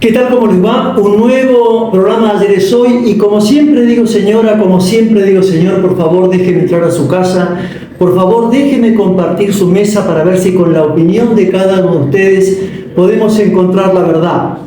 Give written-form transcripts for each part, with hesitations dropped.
¿Qué tal? ¿Cómo les va? Un nuevo programa de Ayer es Hoy, y como siempre digo, señora, como siempre digo, señor, por favor déjeme entrar a su casa, por favor déjeme compartir su mesa para ver si con la opinión de cada uno de ustedes podemos encontrar la verdad.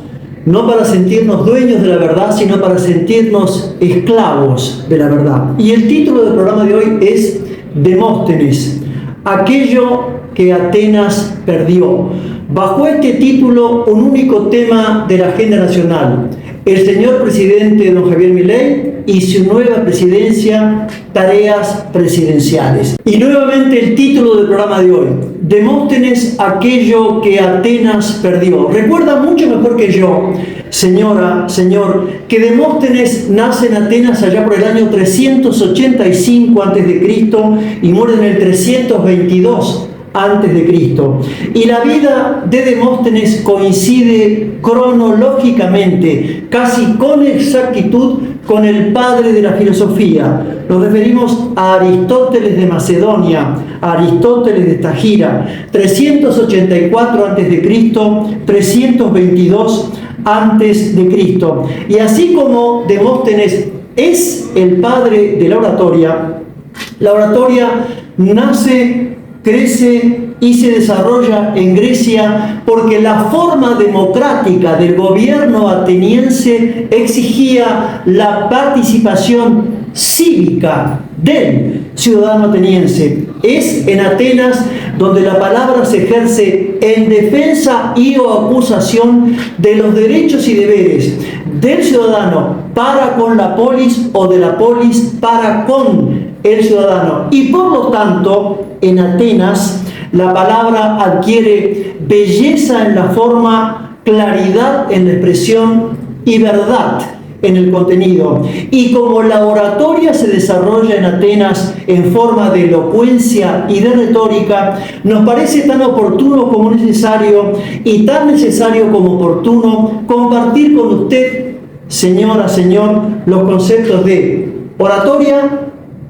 No para sentirnos dueños de la verdad, sino para sentirnos esclavos de la verdad. Y el título del programa de hoy es Demóstenes, aquello que Atenas perdió. Bajo este título, un único tema de la agenda nacional: el señor presidente don Javier Milei y su nueva presidencia, tareas presidenciales. Y nuevamente el título del programa de hoy: Demóstenes, aquello que Atenas perdió. Recuerda mucho mejor que yo, señora, señor, que Demóstenes nace en Atenas allá por el año 385 a.C. y muere en el 322 antes de Cristo. Y la vida de Demóstenes coincide cronológicamente, casi con exactitud, con el padre de la filosofía. Nos referimos a Aristóteles de Macedonia, a Aristóteles de Estagira, 384 a.C., 322 a.C. Y así como Demóstenes es el padre de la oratoria nace, crece y se desarrolla en Grecia porque la forma democrática del gobierno ateniense exigía la participación cívica del ciudadano ateniense. Es en Atenas donde la palabra se ejerce en defensa y o acusación de los derechos y deberes del ciudadano para con la polis o de la polis para con el ciudadano. Y por lo tanto, en Atenas, la palabra adquiere belleza en la forma, claridad en la expresión y verdad en el contenido. Y como la oratoria se desarrolla en Atenas en forma de elocuencia y de retórica, nos parece tan oportuno como necesario, y tan necesario como oportuno, compartir con usted, señora, señor, los conceptos de oratoria,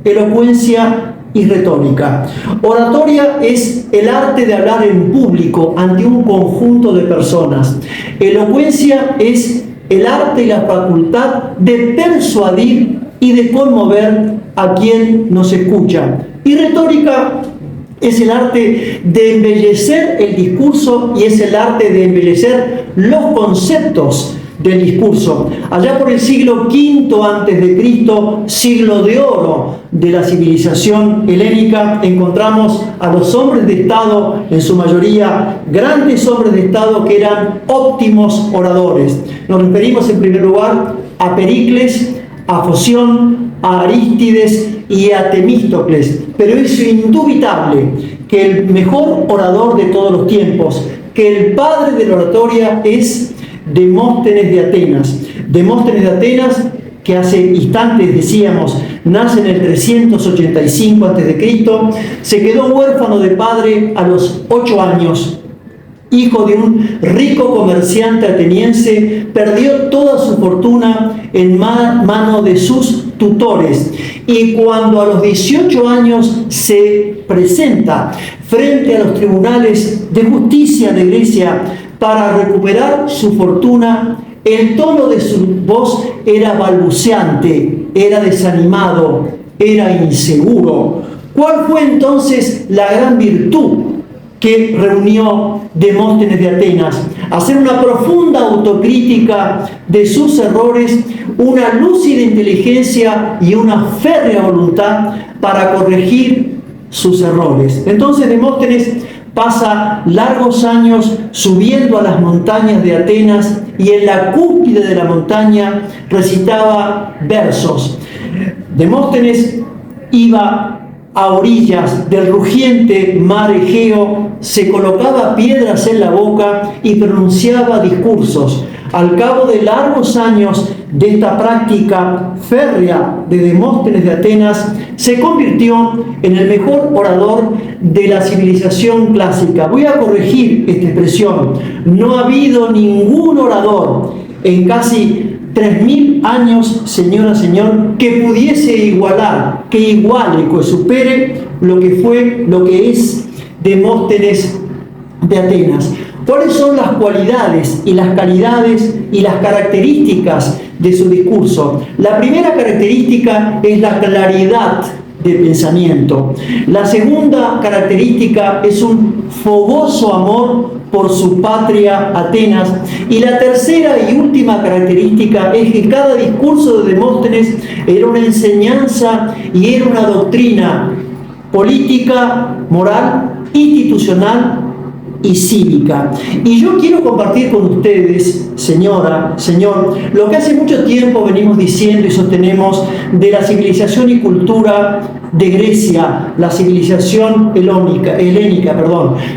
elocuencia y retórica. Oratoria es el arte de hablar en público ante un conjunto de personas. Elocuencia es el arte y la facultad de persuadir y de conmover a quien nos escucha. Y retórica es el arte de embellecer el discurso y es el arte de embellecer los conceptos del discurso. Allá por el siglo V a.C., siglo de oro de la civilización helénica, encontramos a los hombres de Estado, en su mayoría grandes hombres de Estado que eran óptimos oradores. Nos referimos en primer lugar a Pericles, a Foción, a Arístides y a Temístocles. Pero es indubitable que el mejor orador de todos los tiempos, que el padre de la oratoria, es Demóstenes de Atenas. Demóstenes de Atenas, que hace instantes decíamos, nace en el 385 a.C., se quedó huérfano de padre a los 8 años. Hijo de un rico comerciante ateniense, perdió toda su fortuna en mano de sus tutores. Y cuando a los 18 años se presenta frente a los tribunales de justicia de Grecia para recuperar su fortuna, el tono de su voz era balbuceante, era desanimado, era inseguro. ¿Cuál fue entonces la gran virtud que reunió Demóstenes de Atenas? Hacer una profunda autocrítica de sus errores, una lúcida inteligencia y una férrea voluntad para corregir sus errores. Entonces Demóstenes pasa largos años subiendo a las montañas de Atenas y en la cúspide de la montaña recitaba versos. Demóstenes iba a orillas del rugiente mar Egeo, se colocaba piedras en la boca y pronunciaba discursos. Al cabo de largos años de esta práctica férrea de Demóstenes de Atenas, se convirtió en el mejor orador de la civilización clásica. Voy a corregir esta expresión. No ha habido ningún orador en casi 3000 años, señora, señor, que pudiese igualar, que iguale, que supere lo que fue, lo que es Demóstenes de Atenas. ¿Cuáles son las cualidades y las calidades y las características de su discurso? La primera característica es la claridad de pensamiento. La segunda característica es un fogoso amor por su patria, Atenas. Y la tercera y última característica es que cada discurso de Demóstenes era una enseñanza y era una doctrina política, moral, institucional y cívica. Y yo quiero compartir con ustedes, señora, señor, lo que hace mucho tiempo venimos diciendo y sostenemos de la civilización y cultura de Grecia, la civilización helénica,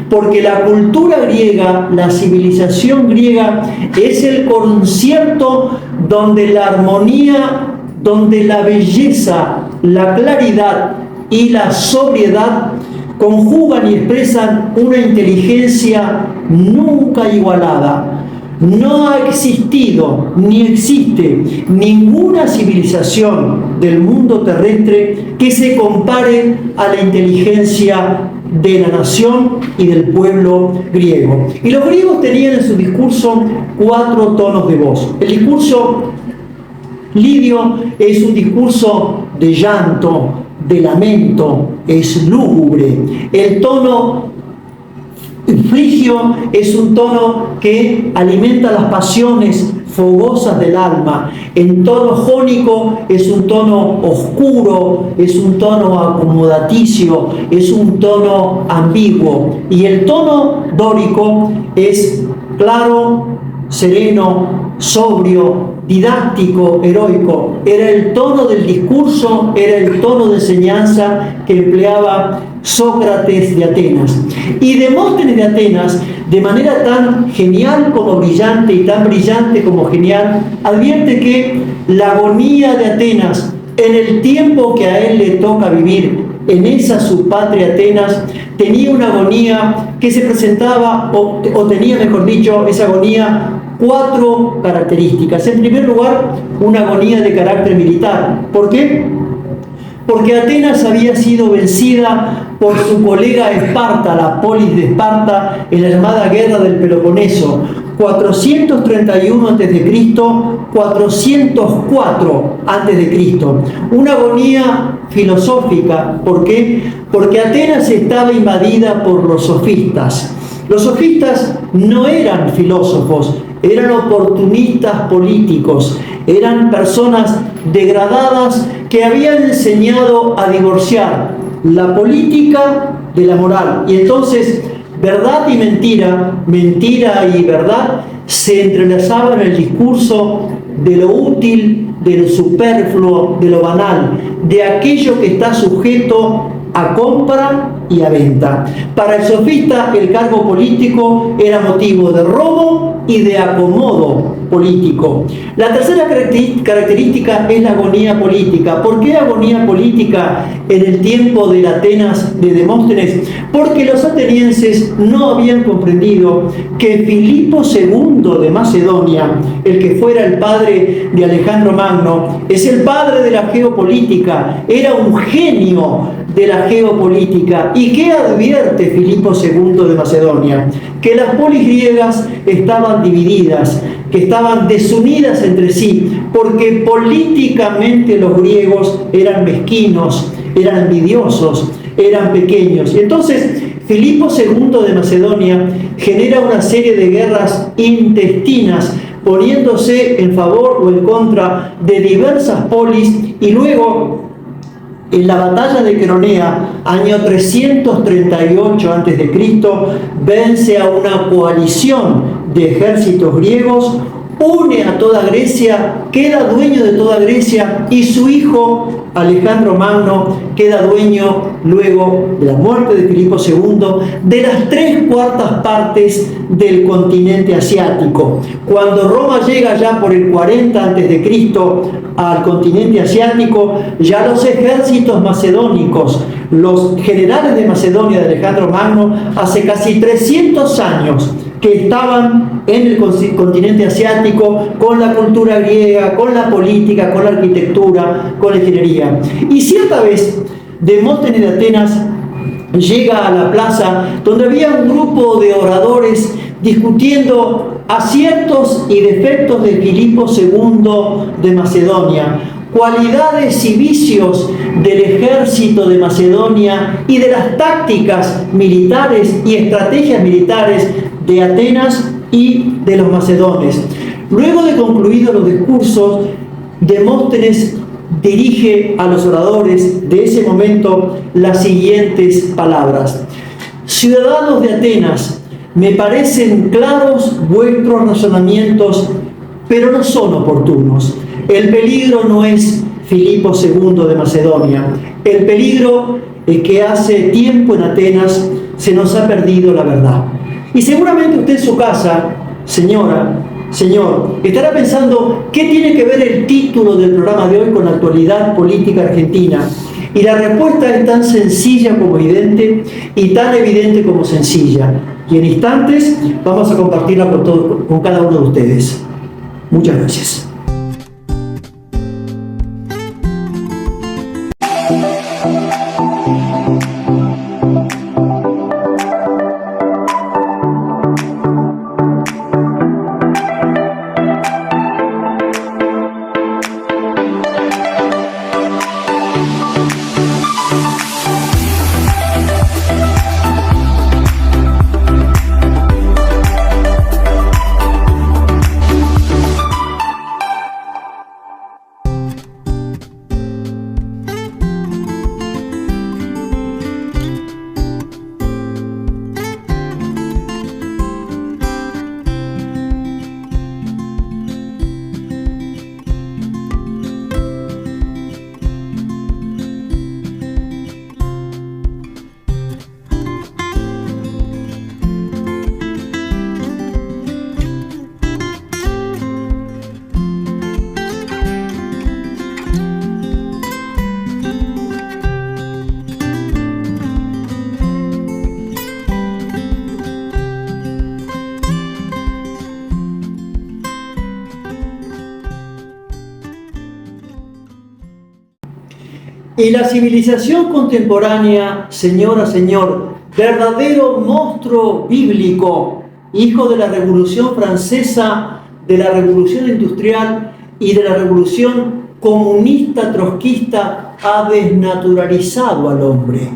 porque la cultura griega, la civilización griega es el concierto donde la armonía, donde la belleza, la claridad y la sobriedad conjugan y expresan una inteligencia nunca igualada. No ha existido ni existe ninguna civilización del mundo terrestre que se compare a la inteligencia de la nación y del pueblo griego. Y los griegos tenían en su discurso 4 tonos de voz. El discurso lidio es un discurso de llanto, de lamento, es lúgubre. El tono frigio es un tono que alimenta las pasiones fogosas del alma. El tono jónico es un tono oscuro, es un tono acomodaticio, es un tono ambiguo. Y el tono dórico es claro, sereno, sobrio, didáctico, heroico. Era el tono del discurso, era el tono de enseñanza que empleaba Sócrates de Atenas. Y Demóstenes de Atenas, de manera tan genial como brillante y tan brillante como genial, advierte que la agonía de Atenas, en el tiempo que a él le toca vivir, en esa su patria Atenas, tenía una agonía que se presentaba, o tenía, mejor dicho, esa agonía 4 características. En primer lugar, una agonía de carácter militar. ¿Por qué? Porque Atenas había sido vencida por su colega Esparta, la polis de Esparta, en la llamada Guerra del Peloponeso, 431 a.C., 404 a.C. Una agonía filosófica. ¿Por qué? Porque Atenas estaba invadida por los sofistas. Los sofistas no eran filósofos, eran oportunistas políticos, eran personas degradadas que habían enseñado a divorciar la política de la moral. Y entonces, verdad y mentira, mentira y verdad, se entrelazaban en el discurso de lo útil, de lo superfluo, de lo banal, de aquello que está sujeto a compra y a venta. Para el sofista, el cargo político era motivo de robo y de acomodo político. La tercera característica es la agonía política. ¿Por qué agonía política en el tiempo de la Atenas de Demóstenes? Porque los atenienses no habían comprendido que Filipo II de Macedonia, el que fuera el padre de Alejandro Magno, es el padre de la geopolítica, era un genio de la geopolítica. ¿Y qué advierte Filipo II de Macedonia? Que las polis griegas estaban divididas, que estaban desunidas entre sí, porque políticamente los griegos eran mezquinos, eran envidiosos, eran pequeños. Y entonces Filipo II de Macedonia genera una serie de guerras intestinas, poniéndose en favor o en contra de diversas polis, y luego en la batalla de Cronea, año 338 a.C., vence a una coalición de ejércitos griegos, une a toda Grecia, queda dueño de toda Grecia, y su hijo Alejandro Magno queda dueño, luego de la muerte de Filipo II, de las 3/4 partes del continente asiático. Cuando Roma llega ya por el 40 a.C. al continente asiático, ya los ejércitos macedónicos, los generales de Macedonia de Alejandro Magno, hace casi 300 años que estaban en el continente asiático, con la cultura griega, con la política, con la arquitectura, con la ingeniería. Y cierta vez, Demóstenes de Atenas llega a la plaza donde había un grupo de oradores discutiendo aciertos y defectos de Filipo II de Macedonia, cualidades y vicios del ejército de Macedonia y de las tácticas militares y estrategias militares de Atenas y de los macedones. Luego de concluidos los discursos, Demóstenes dirige a los oradores de ese momento las siguientes palabras: ciudadanos de Atenas, me parecen claros vuestros razonamientos, pero no son oportunos. El peligro no es Filipo II de Macedonia. El peligro es que hace tiempo en Atenas se nos ha perdido la verdad. Y seguramente usted en su casa, señora, señor, estará pensando qué tiene que ver el título del programa de hoy con la actualidad política argentina. Y la respuesta es tan sencilla como evidente y tan evidente como sencilla. Y en instantes vamos a compartirla con cada uno de ustedes. Muchas gracias. Y la civilización contemporánea, señora, señor, verdadero monstruo bíblico, hijo de la Revolución Francesa, de la Revolución Industrial y de la Revolución comunista trotskista, ha desnaturalizado al hombre,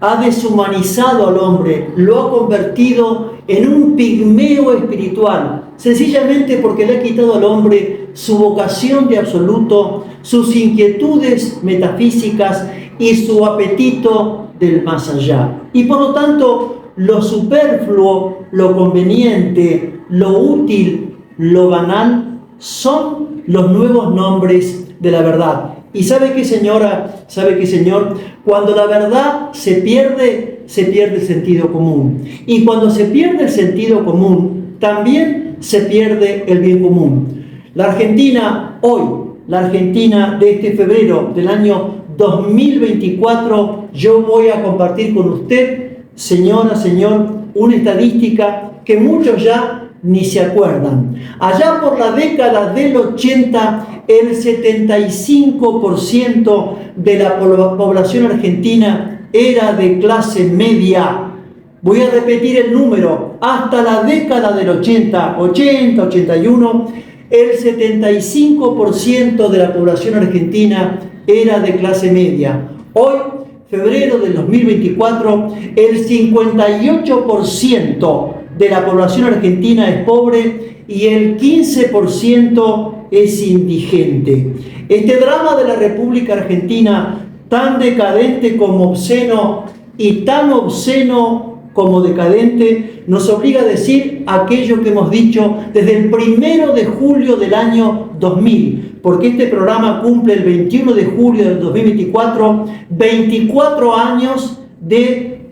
ha deshumanizado al hombre, lo ha convertido en un pigmeo espiritual, sencillamente porque le ha quitado al hombre su vocación de absoluto, sus inquietudes metafísicas y su apetito del más allá. Y por lo tanto, lo superfluo, lo conveniente, lo útil, lo banal, son los nuevos nombres de la verdad. Y ¿sabe qué, señora? ¿Sabe qué, señor? Cuando la verdad se pierde el sentido común. Y cuando se pierde el sentido común, también se pierde el bien común. La Argentina hoy, la Argentina de este febrero del año 2024, yo voy a compartir con usted, señora, señor, una estadística que muchos ya ni se acuerdan. Allá por la década del 80, el 75% de la población argentina era de clase media. Voy a repetir el número. Hasta la década del 80, 81, el 75% de la población argentina era de clase media. Hoy, febrero del 2024, el 58% de la población argentina es pobre y el 15% es indigente. Este drama de la República Argentina, tan decadente como obsceno y tan obsceno como decadente, nos obliga a decir aquello que hemos dicho desde el 1 de julio del año 2000, porque este programa cumple el 21 de julio del 2024, 24 años de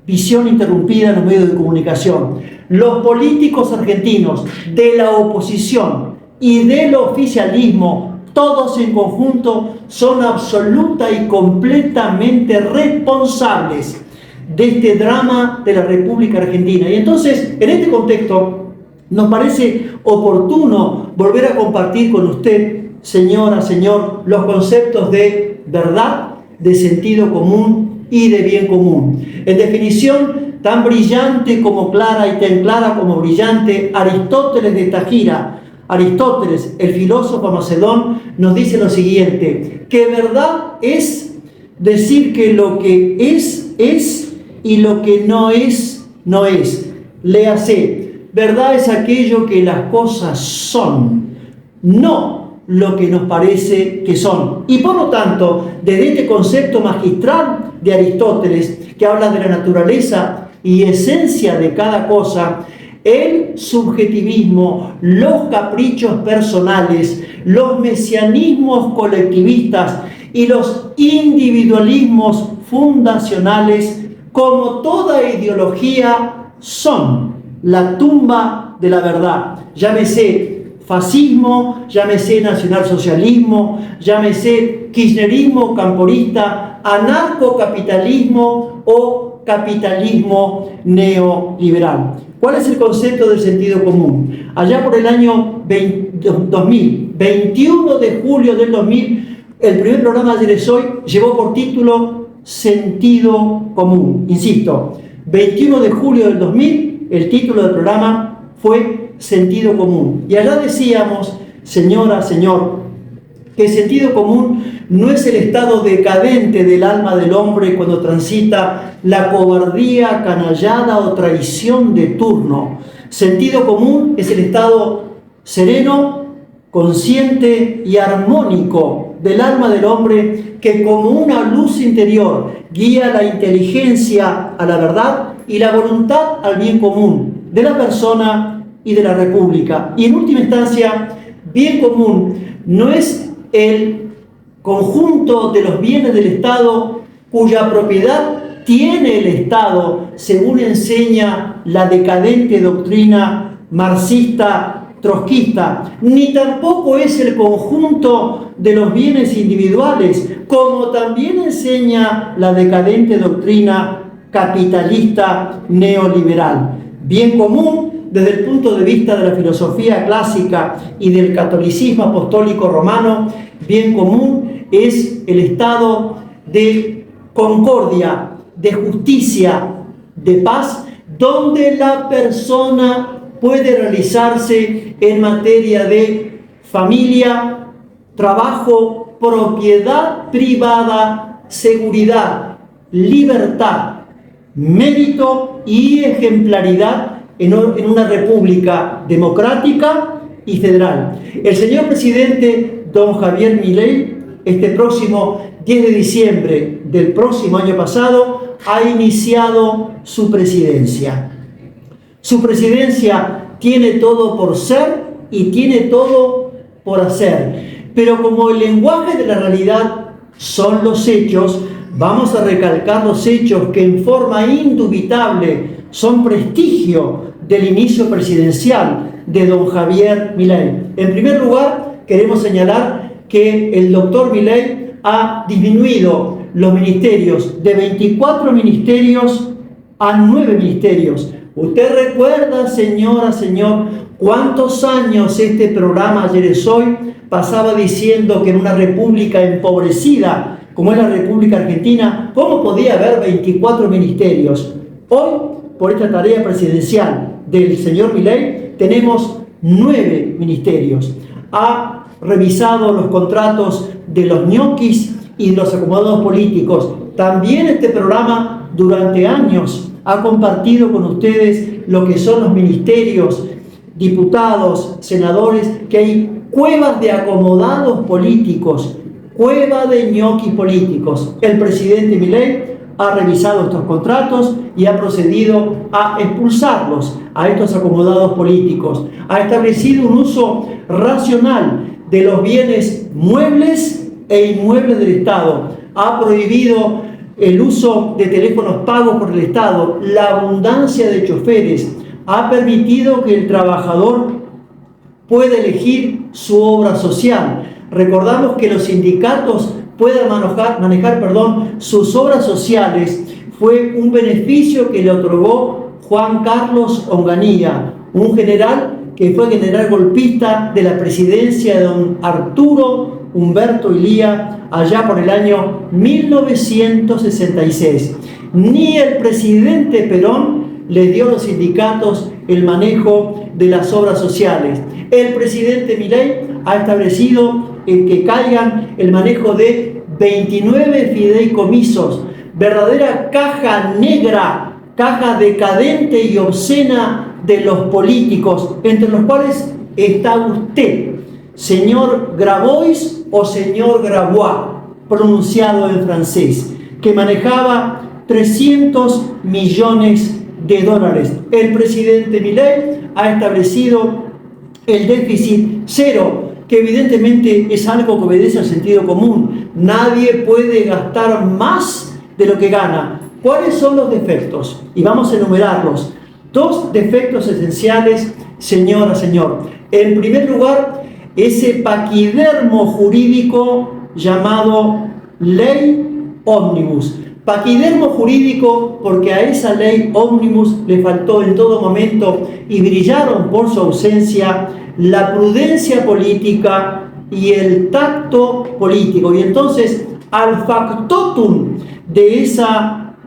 visión interrumpida en los medios de comunicación. Los políticos argentinos de la oposición y del oficialismo, todos en conjunto, son absoluta y completamente responsables de este drama de la República Argentina. Y entonces, en este contexto, nos parece oportuno volver a compartir con usted, señora, señor, los conceptos de verdad, de sentido común y de bien común. En definición, tan brillante como clara y tan clara como brillante, Aristóteles de Estagira. Aristóteles, el filósofo macedón, nos dice lo siguiente, que verdad es decir que lo que es y lo que no es, no es. Léase, verdad es aquello que las cosas son, no lo que nos parece que son. Y por lo tanto, desde este concepto magistral de Aristóteles, que habla de la naturaleza y esencia de cada cosa, el subjetivismo, los caprichos personales, los mesianismos colectivistas y los individualismos fundacionales, como toda ideología, son la tumba de la verdad. Llámese fascismo, llámese nacionalsocialismo, llámese kirchnerismo camporista, anarcocapitalismo o capitalismo neoliberal. ¿Cuál es el concepto del sentido común? Allá por el año 2000, 21 de julio del 2000, el primer programa de Ayer es Hoy llevó por título Sentido Común. Insisto, 21 de julio del 2000, el título del programa fue Sentido Común. Y allá decíamos, señora, señor, que el sentido común no es el estado decadente del alma del hombre cuando transita la cobardía, canallada o traición de turno. Sentido común es el estado sereno, consciente y armónico del alma del hombre que como una luz interior guía la inteligencia a la verdad y la voluntad al bien común de la persona y de la república. Y en última instancia, bien común no es el conjunto de los bienes del Estado cuya propiedad tiene el Estado, según enseña la decadente doctrina marxista trotskista, ni tampoco es el conjunto de los bienes individuales, como también enseña la decadente doctrina capitalista neoliberal. Bien común, desde el punto de vista de la filosofía clásica y del catolicismo apostólico romano, bien común es el estado de concordia, de justicia, de paz, donde la persona puede realizarse en materia de familia, trabajo, propiedad privada, seguridad, libertad, mérito y ejemplaridad en una república democrática y federal. El señor presidente don Javier Milei, este próximo 10 de diciembre del próximo año pasado, ha iniciado su presidencia. Su presidencia tiene todo por ser y tiene todo por hacer. Pero como el lenguaje de la realidad son los hechos, vamos a recalcar los hechos que en forma indubitable son prestigio del inicio presidencial de don Javier Milei. En primer lugar, queremos señalar que el doctor Milei ha disminuido los ministerios de 24 ministerios a 9 ministerios. ¿Usted recuerda, señora, señor, cuántos años este programa Ayer es Hoy pasaba diciendo que en una república empobrecida como es la República Argentina, cómo podía haber 24 ministerios? Hoy, por esta tarea presidencial del señor Milei, tenemos 9 ministerios. Ha revisado los contratos de los ñoquis y de los acomodados políticos. También este programa durante años ha compartido con ustedes lo que son los ministerios, diputados, senadores, que hay cuevas de acomodados políticos, cueva de ñoquis políticos. El presidente Milei ha revisado estos contratos y ha procedido a expulsarlos, a estos acomodados políticos. Ha establecido un uso racional de los bienes muebles e inmuebles del Estado. Ha prohibido el uso de teléfonos pagos por el Estado, la abundancia de choferes. Ha permitido que el trabajador pueda elegir su obra social. Recordamos que los sindicatos puedan manejar sus obras sociales. Fue un beneficio que le otorgó Juan Carlos Onganía, un general que fue general golpista de la presidencia de don Arturo Humberto Illia allá por el año 1966. Ni el presidente Perón le dio a los sindicatos el manejo de las obras sociales. El presidente Milei ha establecido que caigan el manejo de 29 fideicomisos, verdadera caja negra, caja decadente y obscena de los políticos, entre los cuales está usted, señor Grabois o señor Grabois, pronunciado en francés, que manejaba 300 millones de dólares. El presidente Milei ha establecido el déficit cero, que evidentemente es algo que obedece al sentido común. Nadie puede gastar más de lo que gana. ¿Cuáles son los defectos? Y vamos a enumerarlos. 2 defectos esenciales, señor. En primer lugar, ese paquidermo jurídico llamado ley ómnibus. Paquidermo jurídico porque a esa ley ómnibus le faltó en todo momento y brillaron por su ausencia la prudencia política y el tacto político. Y entonces, al factotum de ese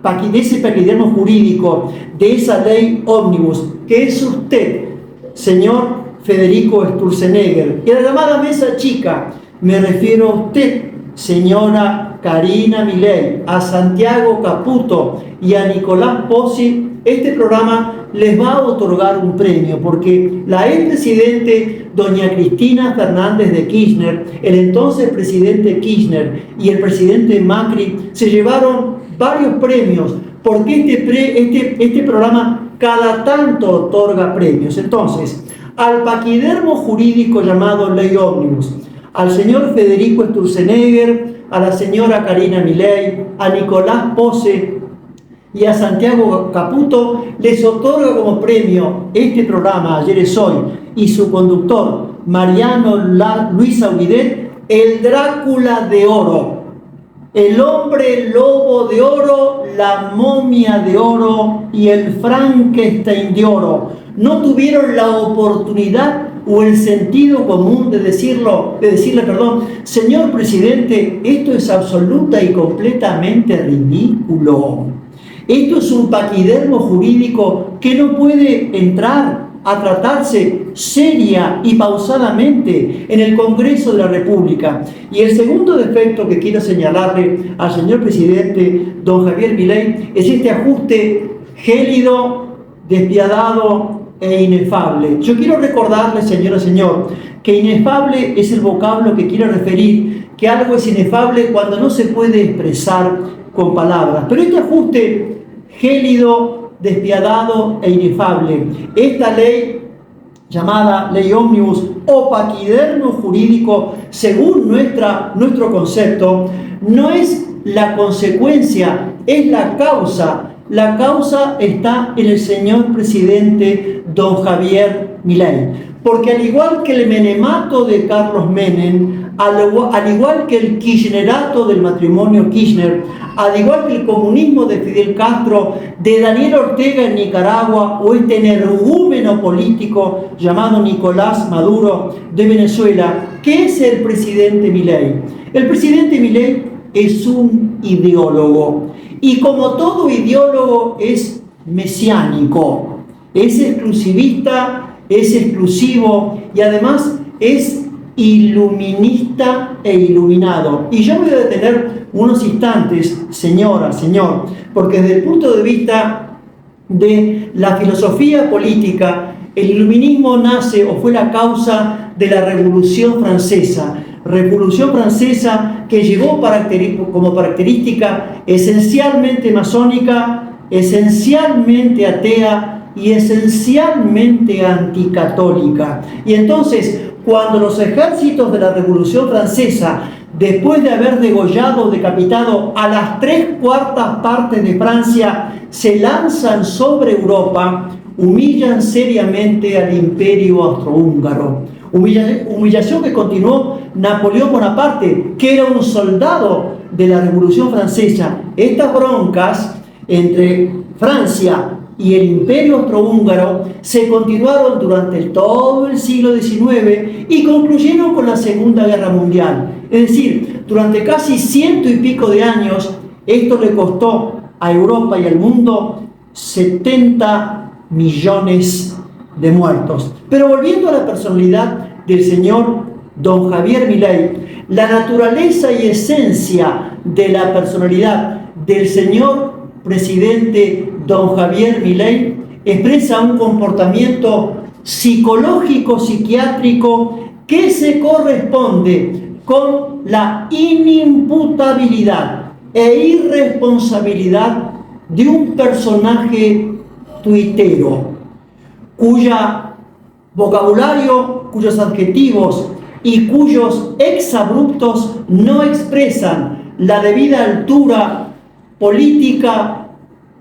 paquidermo jurídico, de esa ley ómnibus, que es usted, señor Federico Sturzenegger, y a la llamada mesa chica, me refiero a usted, señora Karina Milei, a Santiago Caputo y a Nicolás Pozzi. Este programa les va a otorgar un premio, porque la expresidente doña Cristina Fernández de Kirchner, el entonces presidente Kirchner y el presidente Macri se llevaron varios premios, porque este programa cada tanto otorga premios. Entonces, al paquidermo jurídico llamado ley ómnibus, al señor Federico Sturzenegger, a la señora Karina Milei, a Nicolás Pozzi y a Santiago Caputo, les otorga como premio este programa Ayer es Hoy y su conductor Mariano Luis Aguidet, el Drácula de oro, el hombre lobo de oro, la momia de oro y el Frankenstein de oro. No tuvieron la oportunidad o el sentido común de decirle, señor presidente, esto es absoluta y completamente ridículo. Esto es un paquidermo jurídico que no puede entrar a tratarse seria y pausadamente en el Congreso de la República. Y el segundo defecto que quiero señalarle al señor presidente, don Javier Milei, es este ajuste gélido, despiadado e inefable. Yo quiero recordarle, señor, que inefable es el vocablo que quiero referir, que algo es inefable cuando no se puede expresar con palabras. Pero este ajuste gélido, despiadado e inefable, esta ley llamada ley ómnibus o paquidermo jurídico, según nuestro concepto, no es la consecuencia, es la causa. La causa está en el señor presidente don Javier Milei, porque al igual que el menemato de Carlos Menem, al igual que el kirchnerato del matrimonio Kirchner, al igual que el comunismo de Fidel Castro, de Daniel Ortega en Nicaragua, o este energúmeno político llamado Nicolás Maduro de Venezuela, ¿qué es el presidente Milei? El presidente Milei es un ideólogo, y como todo ideólogo es mesiánico, es exclusivista, es exclusivo y además es iluminista e iluminado. Y yo me voy a detener unos instantes, señor, porque desde el punto de vista de la filosofía política, el iluminismo nace o fue la causa de la Revolución Francesa que llevó como característica esencialmente masónica, esencialmente atea y esencialmente anticatólica. Y entonces, cuando los ejércitos de la Revolución Francesa, después de haber degollado o decapitado a las 3/4 partes de Francia, se lanzan sobre Europa, humillan seriamente al Imperio Austrohúngaro. Humillación que continuó Napoleón Bonaparte, que era un soldado de la Revolución Francesa. Estas broncas entre Francia y el Imperio Austrohúngaro se continuaron durante todo el siglo XIX y concluyeron con la Segunda Guerra Mundial. Es decir, durante casi 100 y pico de años, esto le costó a Europa y al mundo 70 millones de muertos. Pero volviendo a la personalidad del señor don Javier Milei, la naturaleza y esencia de la personalidad del señor presidente don Javier Milei expresa un comportamiento psicológico, psiquiátrico, que se corresponde con la inimputabilidad e irresponsabilidad de un personaje tuitero, cuya vocabulario, cuyos adjetivos y cuyos exabruptos no expresan la debida altura política,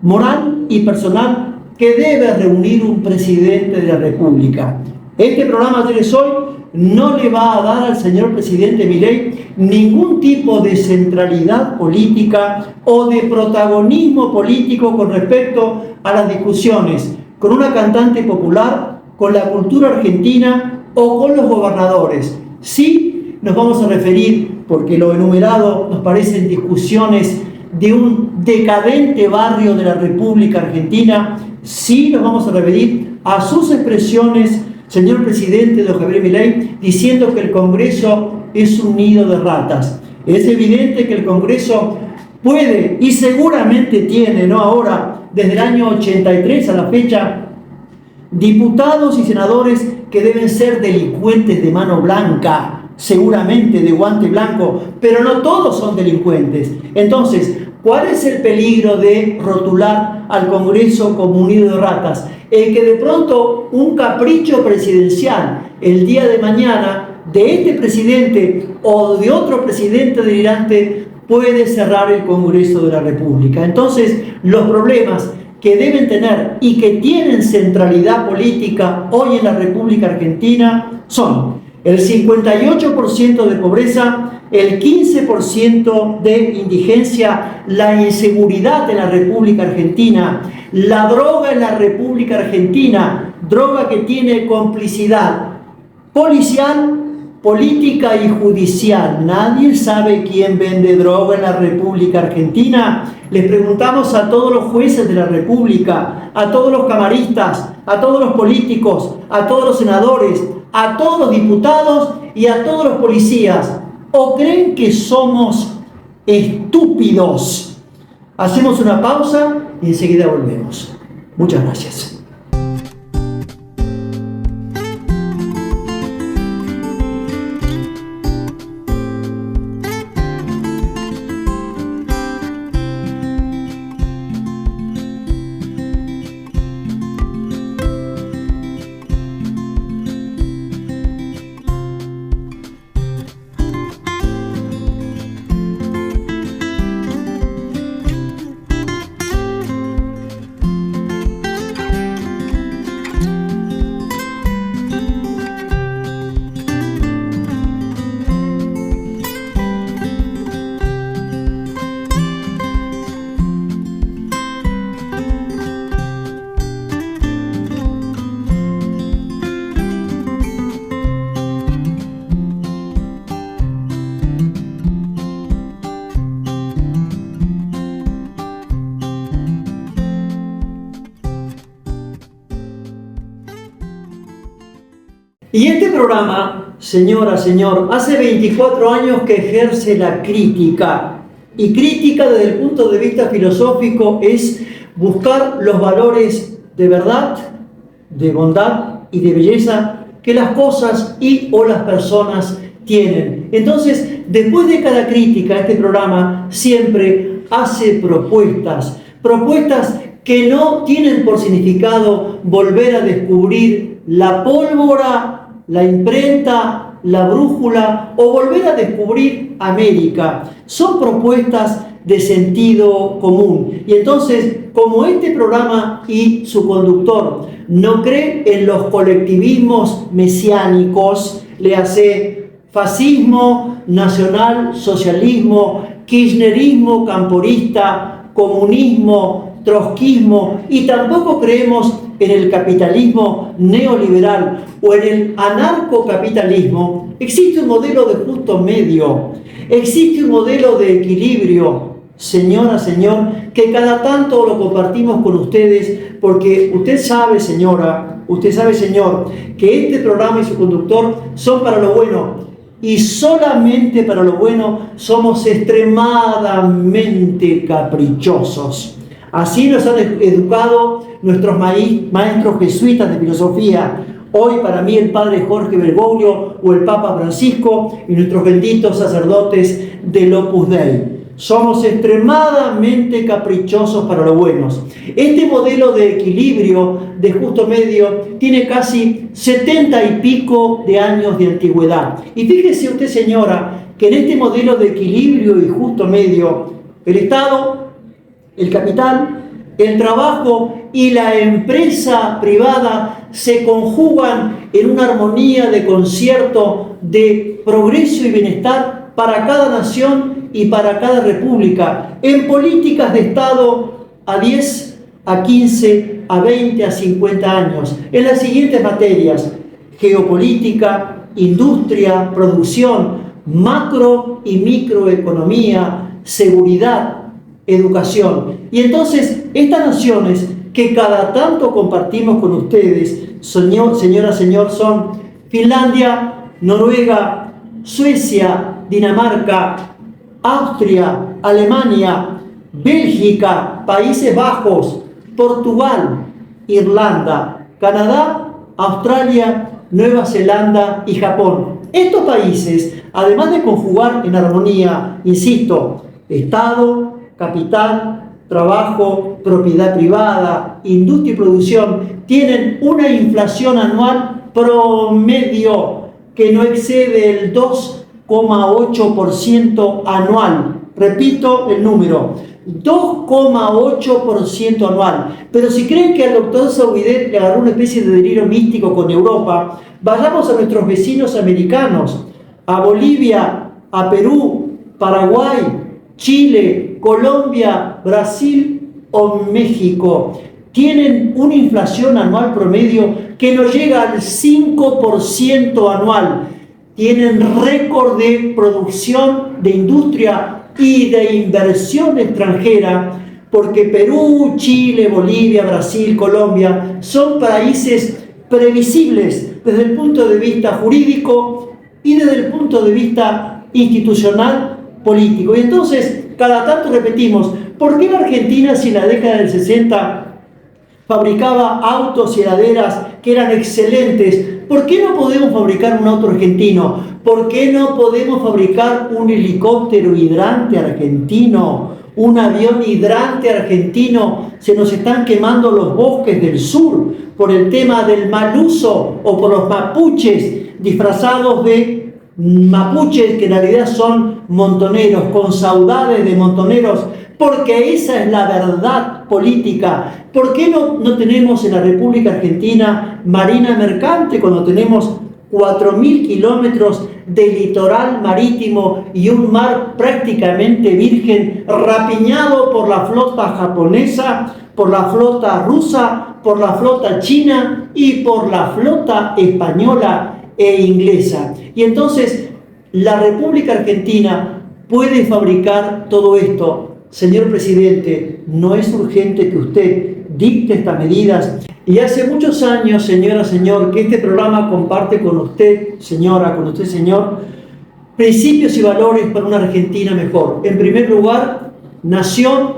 moral y personal que debe reunir un presidente de la República. Este programa de hoy no le va a dar al señor presidente Milei ningún tipo de centralidad política o de protagonismo político con respecto a las discusiones con una cantante popular, con la cultura argentina o con los gobernadores. Sí nos vamos a referir, porque lo enumerado nos parecen discusiones de un decadente barrio de la República Argentina, sí nos vamos a referir a sus expresiones, señor presidente don Javier Milei, diciendo que el Congreso es un nido de ratas. Es evidente que el Congreso puede y seguramente tiene, no ahora, desde el año 83 a la fecha, diputados y senadores que deben ser delincuentes de mano blanca, seguramente de guante blanco, pero no todos son delincuentes. Entonces, ¿cuál es el peligro de rotular al Congreso como un nido de ratas? El que de pronto un capricho presidencial el día de mañana de este presidente o de otro presidente delirante puede cerrar el Congreso de la República. Entonces, los problemas que deben tener y que tienen centralidad política hoy en la República Argentina son el 58% de pobreza, el 15% de indigencia, la inseguridad en la República Argentina, la droga en la República Argentina, droga que tiene complicidad policial, política y judicial. Nadie sabe quién vende droga en la República Argentina. Les preguntamos a todos los jueces de la República, a todos los camaristas, a todos los políticos, a todos los senadores, a todos los diputados y a todos los policías. ¿O creen que somos estúpidos? Hacemos una pausa y enseguida volvemos. Muchas gracias. Y este programa, señora, señor, hace 24 años que ejerce la crítica. Y crítica desde el punto de vista filosófico es buscar los valores de verdad, de bondad y de belleza que las cosas y o las personas tienen. Entonces, después de cada crítica, este programa siempre hace propuestas que no tienen por significado volver a descubrir la pólvora, la imprenta, la brújula o volver a descubrir América. Son propuestas de sentido común. Y entonces, como este programa y su conductor no cree en los colectivismos mesiánicos, le hace fascismo, nacional, socialismo, kirchnerismo, camporista, comunismo, trotskismo, y tampoco creemos en el capitalismo neoliberal o en el anarcocapitalismo, existe un modelo de justo medio, existe un modelo de equilibrio señora, señor, que cada tanto lo compartimos con ustedes, porque usted sabe, señora, usted sabe, señor, que este programa y su conductor son para lo bueno, y solamente para lo bueno somos extremadamente caprichosos. Así nos han educado nuestros maestros jesuitas de filosofía. Hoy para mí el padre Jorge Bergoglio o el Papa Francisco y nuestros benditos sacerdotes del Opus Dei. Somos extremadamente caprichosos para lo buenos. Este modelo de equilibrio, de justo medio, tiene casi 70 y pico de años de antigüedad. Y fíjese usted, señora, que en este modelo de equilibrio y justo medio, el Estado, el capital, el trabajo y la empresa privada se conjugan en una armonía de concierto de progreso y bienestar para cada nación y para cada república, en políticas de Estado a 10, a 15, a 20, a 50 años, en las siguientes materias: geopolítica, industria, producción, macro y microeconomía, seguridad, educación. Y entonces estas naciones que cada tanto compartimos con ustedes, señora, señor, son Finlandia, Noruega, Suecia, Dinamarca, Austria, Alemania, Bélgica, Países Bajos, Portugal, Irlanda, Canadá, Australia, Nueva Zelanda y Japón. Estos países, además de conjugar en armonía, insisto, Estado, capital, trabajo, propiedad privada, industria y producción, tienen una inflación anual promedio que no excede el 2,8% anual. Repito el número, 2,8% anual. Pero si creen que al doctor Sauidet le agarró una especie de delirio místico con Europa, vayamos a nuestros vecinos americanos, a Bolivia, a Perú, Paraguay, Chile, Colombia, Brasil o México. Tienen una inflación anual promedio que no llega al 5% anual. Tienen récord de producción de industria y de inversión extranjera, porque Perú, Chile, Bolivia, Brasil, Colombia son países previsibles desde el punto de vista jurídico y desde el punto de vista institucional, político. Y entonces, cada tanto repetimos, ¿por qué la Argentina, si en la década del 60 fabricaba autos y heladeras que eran excelentes, por qué no podemos fabricar un auto argentino? ¿Por qué no podemos fabricar un helicóptero hidrante argentino? Un avión hidrante argentino? Se nos están quemando los bosques del sur por el tema del mal uso o por los mapuches disfrazados de mapuches que en realidad son montoneros, con saudades de montoneros, porque esa es la verdad política. ¿Por qué no tenemos en la República Argentina marina mercante cuando tenemos 4.000 kilómetros de litoral marítimo y un mar prácticamente virgen, rapiñado por la flota japonesa, por la flota rusa, por la flota china y por la flota española e inglesa? Y entonces la República Argentina puede fabricar todo esto. Señor presidente, no es urgente que usted dicte estas medidas. Y hace muchos años, señora, señor, que este programa comparte con usted, señora, con usted, señor, principios y valores para una Argentina mejor. En primer lugar, nación,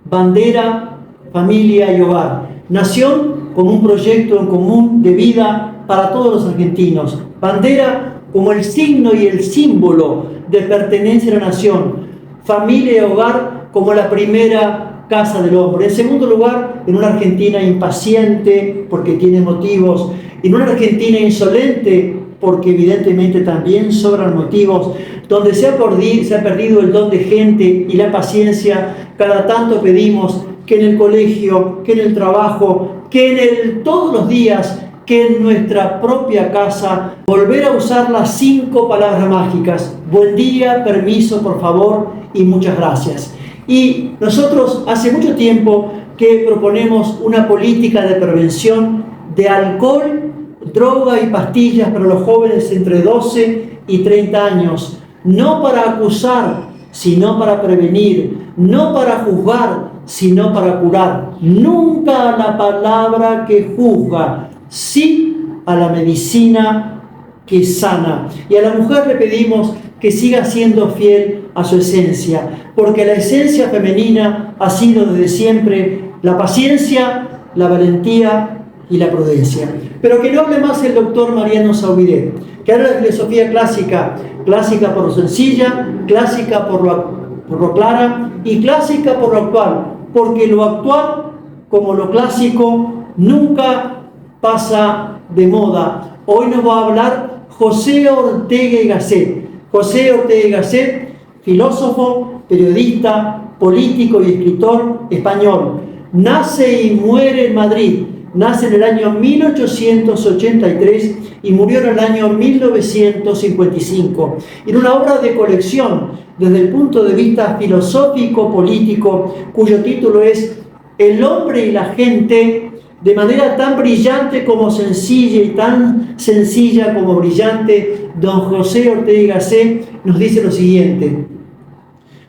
bandera, familia y hogar. Nación como un proyecto en común de vida para todos los argentinos. Bandera como el signo y el símbolo de pertenencia a la nación. Familia y hogar como la primera casa del hombre. En segundo lugar, en una Argentina impaciente porque tiene motivos. En una Argentina insolente porque evidentemente también sobran motivos. Donde se ha perdido el don de gente y la paciencia. Cada tanto pedimos que en el colegio, que en el trabajo, que en todos los días, que en nuestra propia casa, volver a usar las 5 palabras mágicas: buen día, permiso, por favor y muchas gracias. Y nosotros hace mucho tiempo que proponemos una política de prevención de alcohol, droga y pastillas para los jóvenes entre 12 y 30 años, no para acusar, sino para prevenir, no para juzgar, sino para curar. Nunca a la palabra que juzga, sí a la medicina que sana. Y a la mujer le pedimos que siga siendo fiel a su esencia, porque la esencia femenina ha sido desde siempre la paciencia, la valentía y la prudencia. Pero que no hable más el doctor Mariano Zaubidet, que habla de filosofía clásica, clásica por lo sencilla, clásica por lo clara y clásica por lo actual, porque lo actual, como lo clásico, nunca pasa de moda. Hoy nos va a hablar José Ortega y Gasset. José Ortega y Gasset, filósofo, periodista, político y escritor español. Nace y muere en Madrid. Nace en el año 1883 y murió en el año 1955. En una obra de colección desde el punto de vista filosófico-político, cuyo título es El hombre y la gente, de manera tan brillante como sencilla y tan sencilla como brillante, don José Ortega y Gasset nos dice lo siguiente: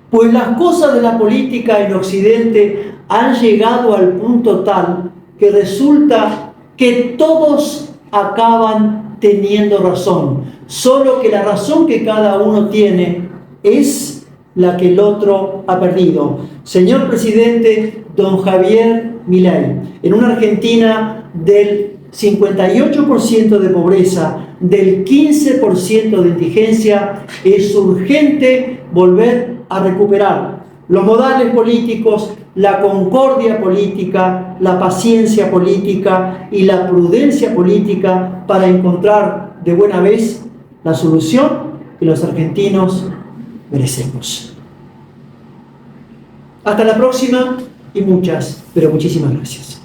pues las cosas de la política en Occidente han llegado al punto tal que resulta que todos acaban teniendo razón, solo que la razón que cada uno tiene es la que el otro ha perdido. Señor presidente don Javier Milei, en una Argentina del 58% de pobreza, del 15% de indigencia, es urgente volver a recuperar los modales políticos, la concordia política, la paciencia política y la prudencia política para encontrar de buena vez la solución que los argentinos merecemos. Hasta la próxima y muchísimas gracias.